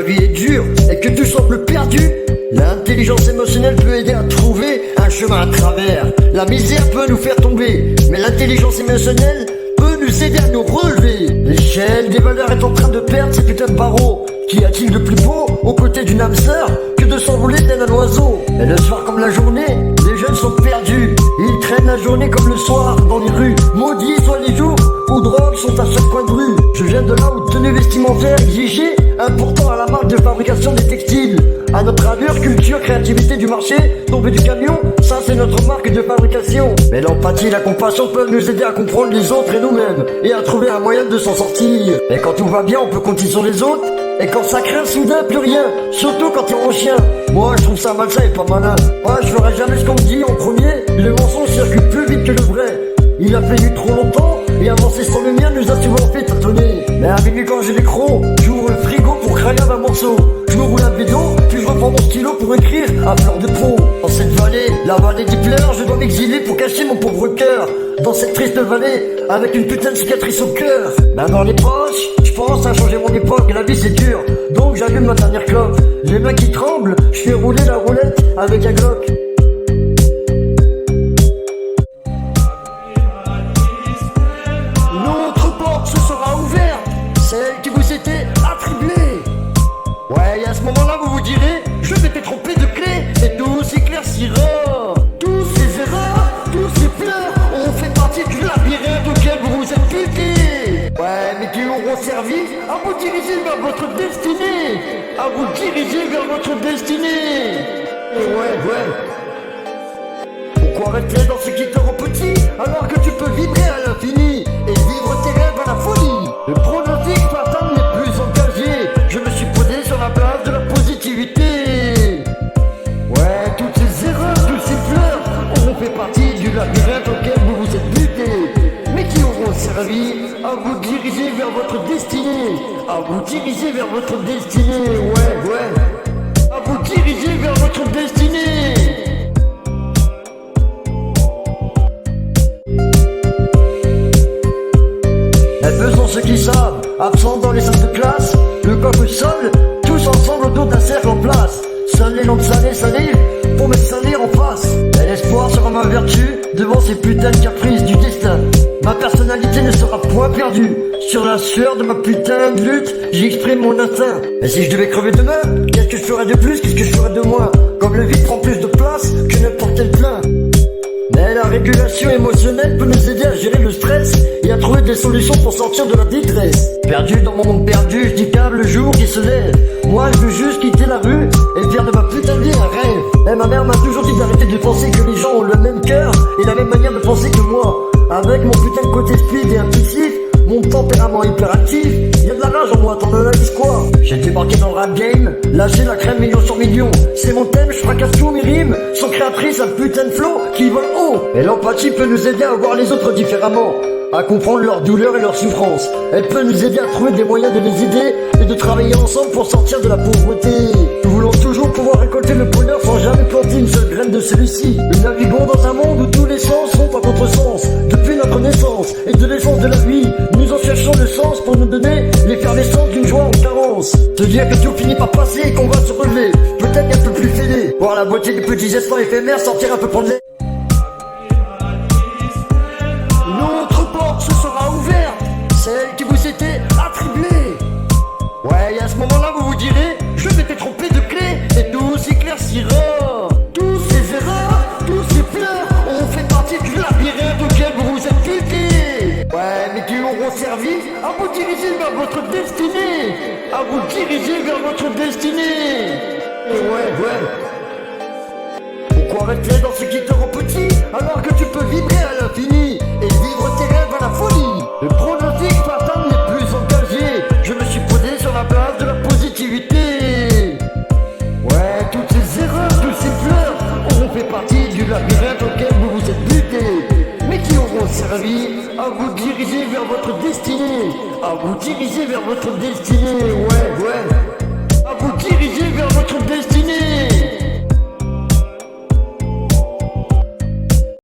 vie est dure et que tout semble perdu, l'intelligence émotionnelle peut aider à trouver un chemin à travers. La misère peut nous faire tomber, mais l'intelligence émotionnelle peut nous aider à nous relever. L'échelle des valeurs est en train de perdre ses putains de barreaux. Qu'y a-t-il de plus beau aux côtés d'une âme sœur que de s'envoler tel un oiseau? Et le soir comme la journée, les jeunes sont perdus. Ils traînent la journée comme le soir dans les rues. Maudits soient les jours où drogues sont à chaque coin de rue. Je viens de là où tenue vestimentaire exigée, important à la marque de fabrication des textiles. À notre allure, culture, créativité du marché, tombée du camion, ça c'est notre marque de fabrication. Mais l'empathie et la compassion peuvent nous aider à comprendre les autres et nous-mêmes, et à trouver un moyen de s'en sortir. Et quand tout va bien, on peut compter sur les autres. Et quand ça craint, soudain, plus rien. Surtout quand t'es en chien. Moi, je trouve ça malsain et pas malin. Ouais, je ferai jamais ce qu'on me dit en premier. Le mensonge circule plus vite que le vrai. Il a fallu trop longtemps, et avancer sans le mien nous a souvent fait tâtonner. Mais à minuit quand j'ai les crocs, j'ouvre le frigo pour craquer un morceau. Je me roule un bidon, puis je reprends mon stylo pour écrire à fleur de peau. Dans cette vallée, la vallée des pleurs, je dois m'exiler pour cacher mon pauvre cœur. Dans cette triste vallée, avec une putain de cicatrice au cœur. Main dans les poches, je pense à changer mon époque, la vie c'est dur. Donc j'allume ma dernière clope. Les mains qui tremblent, je fais rouler la roulette avec un Glock. Notre porte se sera ouverte, celle qui vous était attribuée. Ouais, et à ce moment-là, vous vous direz, je m'étais trompé de clé, et tout s'éclaircira. Tous ces erreurs, tous ces pleurs, ont fait partie du labyrinthe auquel vous vous êtes butés. Ouais, mais qui auront servi à vous diriger vers votre destinée. À vous diriger vers votre destinée. Ouais. Pourquoi rester dans ce qui te rend petit, alors que tu peux vibrer à l'infini, et vivre tes rêves à la folie? Le pronostic fatal n'est plus engagé. Je me suis posé sur la base de la positivité. Ouais, toutes ces erreurs, tous ces pleurs auront fait partie du labyrinthe auquel vous vous êtes butés, mais qui auront servi à vous diriger vers votre destinée. À vous diriger vers votre destinée, ouais. À vous diriger vers votre destinée. Et peu sont ceux qui savent, absents dans les salles de classe, le coq seul, tous ensemble autour d'un cercle en place. Seules les langues salées salivent pour me salir en face. Et l'espoir sera ma vertu devant ces putains de caprices du destin. Ma personnalité ne sera point perdue. Sur la sueur de ma putain de lutte, j'exprime mon instinct. Et si je devais crever demain, qu'est-ce que je ferais de plus, qu'est-ce que je ferais de moins? Comme le vide prend plus de place que n'importe quel plein. Mais la régulation émotionnelle peut nous aider à gérer le stress et à trouver des solutions pour sortir de la détresse. Perdu dans mon monde perdu, je dis câble le jour qui se lève. Moi je veux juste quitter la rue et faire de ma putain de vie un rêve. Et ma mère m'a toujours dit d'arrêter de penser que les gens ont le même cœur et la même manière de penser que moi. Avec mon putain de côté speed et impulsif, mon tempérament hyperactif, y'a de la rage en moi, t'en analyses quoi? J'ai débarqué dans le rap game, lâché la crème million sur million. C'est mon thème, je fracasse tous mes rimes, sont créatrices un putain de flow qui vole haut. Et l'empathie peut nous aider à voir les autres différemment, à comprendre leur douleur et leur souffrance. Elle peut nous aider à trouver des moyens de les aider et de travailler ensemble pour sortir de la pauvreté. Nous voulons toujours pouvoir récolter le bonheur sans jamais planter une seule graine de celui-ci. Nous naviguons dans un monde où tous les sens sont à contresens. Depuis notre naissance et de l'essence de la vie, nous en cherchons le sens pour nous donner l'effervescence d'une joie en carence. Te dire que tout finit par passer et qu'on va se relever, peut-être un peu plus fêlé, voir la beauté des petits instants éphémères, sortir un peu prendre l'air. Notre porte se sera ouverte, celle qui vous était attribuée. Ouais, et à ce moment-là, vous vous direz, je m'étais trompé de clé, et tout s'éclaircira. Tous ces erreurs, tous ces pleurs, ont fait partie du labyrinthe auquel vous vous êtes butés. Ouais, mais qui auront servi à vous diriger vers votre destinée. À vous diriger vers votre destinée. Ouais. Pourquoi rester dans ce qui te rend petit, alors que tu peux vibrer à l'infini, et vivre tes rêves à la folie? Le pronostic fatal n'est plus engagé. Je me suis posé sur la base de la positivité. Ouais, toutes ces erreurs, tous ces pleurs auront fait partie du labyrinthe auquel vous vous êtes butés, mais qui auront servi à vous diriger vers votre destinée. À vous diriger vers votre destinée, ouais.